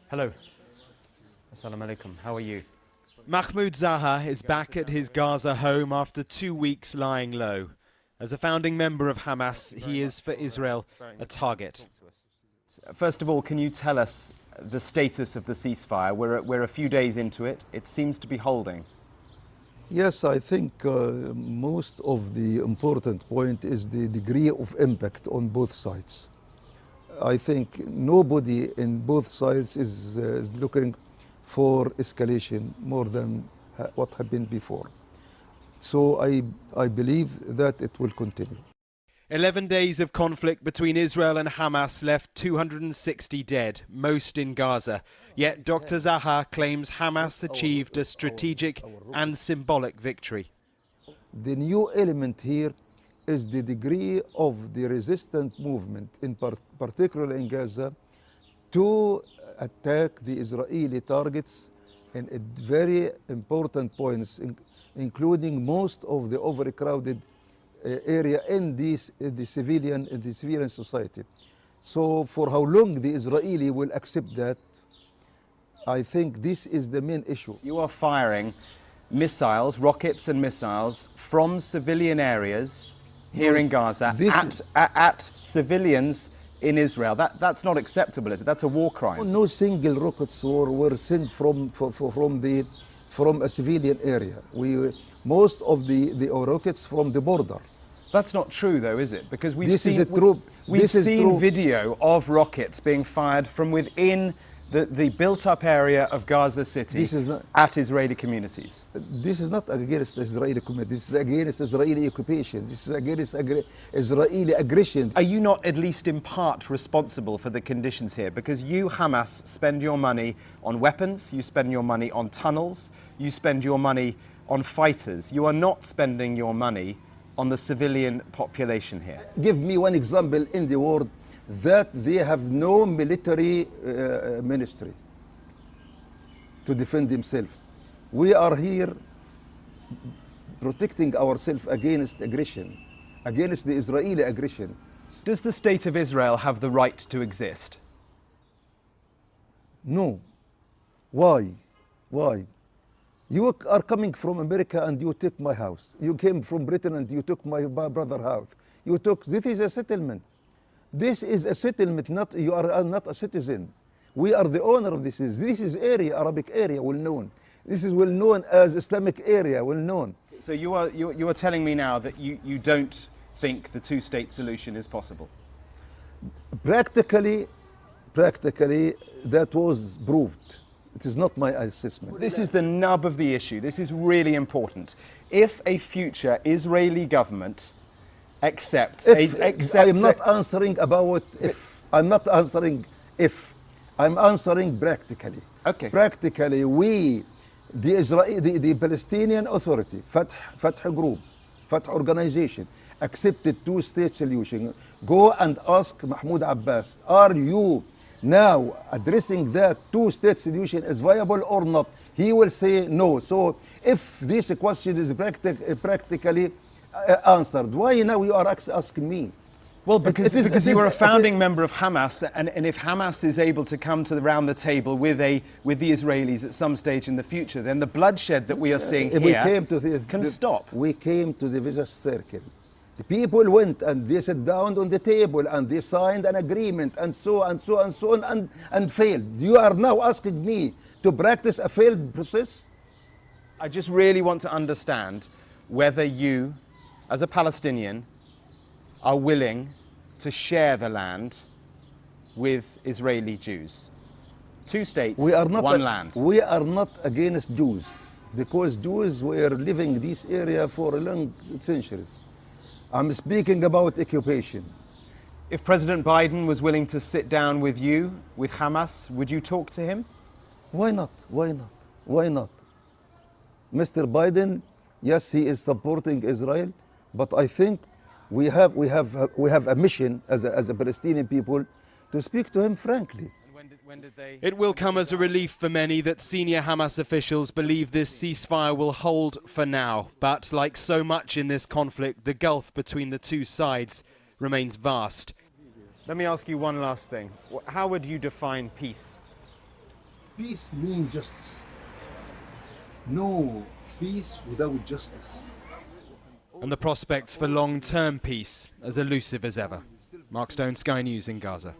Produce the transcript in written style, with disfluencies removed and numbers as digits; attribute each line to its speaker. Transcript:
Speaker 1: Hello. Assalamu alaikum. How are you?
Speaker 2: Mahmoud Zahar is back at his Gaza home after 2 weeks lying low. As a founding member of Hamas, he is, for Israel, a target.
Speaker 1: First of all, can you tell us the status of the ceasefire? We're a few days into it. It seems to be holding.
Speaker 3: Yes, I think most of the important point is the degree of impact on both sides. I think nobody in both sides is looking for escalation more than what happened before. So I believe that it will continue.
Speaker 2: 11 days of conflict between Israel and Hamas left 260 dead, most in Gaza. Yet Dr. Zahar claims Hamas achieved a strategic and symbolic victory.
Speaker 3: The new element here is the degree of the resistant movement, particularly in Gaza, to attack the Israeli targets and at very important points, including most of the overcrowded area in the civilian society. So for how long the Israeli will accept that, I think this is the main issue.
Speaker 1: You are firing missiles, rockets and missiles from civilian areas here in Gaza at civilians in Israel. That's not acceptable, is it? That's a war crime.
Speaker 3: No single rockets were sent from a civilian area. Most of the rockets from the border.
Speaker 1: That's not true, though, is it? Because we've
Speaker 3: This is
Speaker 1: seen
Speaker 3: true.
Speaker 1: video of rockets being fired from within the built-up area of Gaza City at Israeli communities.
Speaker 3: This is not against Israeli community. This is against Israeli occupation. This is against Israeli aggression.
Speaker 1: Are you not at least in part responsible for the conditions here? Because you, Hamas, spend your money on weapons, you spend your money on tunnels, you spend your money on fighters. You are not spending your money on the civilian population here.
Speaker 3: Give me one example in the world that they have no military ministry to defend themselves. We are here protecting ourselves against aggression, against the Israeli aggression.
Speaker 1: Does the state of Israel have the right to exist?
Speaker 3: No. Why? Why? You are coming from America and you took my house. You came from Britain and you took my brother's house. This is a settlement. This is a settlement, you are not a citizen. We are the owner of this. This is area, Arabic area, well known. This is well known as Islamic area, well known.
Speaker 1: So you are telling me now that you don't think the two-state solution is possible?
Speaker 3: Practically, that was proved. It is not my assessment.
Speaker 1: This is the nub of the issue. This is really important. If a future Israeli government accepts...
Speaker 3: I'm not answering about if. I'm not answering if. I'm answering practically.
Speaker 1: Okay.
Speaker 3: Practically, the Palestinian Authority, Fatah Group, Fatah Organization, accepted two-state solution. Go and ask Mahmoud Abbas, are you now addressing that two-state solution is viable or not? He will say no. So if this question is practically answered, why now you are asking me?
Speaker 1: Well, because you are a founding member of Hamas, and if Hamas is able to come around the table with the Israelis at some stage in the future, then the bloodshed that we are seeing here can stop.
Speaker 3: We came to the vicious circle. The people went and they sat down on the table and they signed an agreement and so on and failed. You are now asking me to practice a failed process?
Speaker 1: I just really want to understand whether you, as a Palestinian, are willing to share the land with Israeli Jews. Two states, one land.
Speaker 3: We are not against Jews, because Jews were living in this area for long centuries. I'm speaking about occupation.
Speaker 1: If President Biden was willing to sit down with you, with Hamas, would you talk to him?
Speaker 3: Why not? Why not? Why not? Mr. Biden, yes, he is supporting Israel, but I think we have a mission as a Palestinian people to speak to him frankly.
Speaker 2: It will come as a relief for many that senior Hamas officials believe this ceasefire will hold for now. But like so much in this conflict, the gulf between the two sides remains vast.
Speaker 1: Let me ask you one last thing. How would you define peace?
Speaker 3: peace means justice. No peace without justice.
Speaker 2: And the prospects for long-term peace as elusive as ever. Mark Stone, Sky News in Gaza.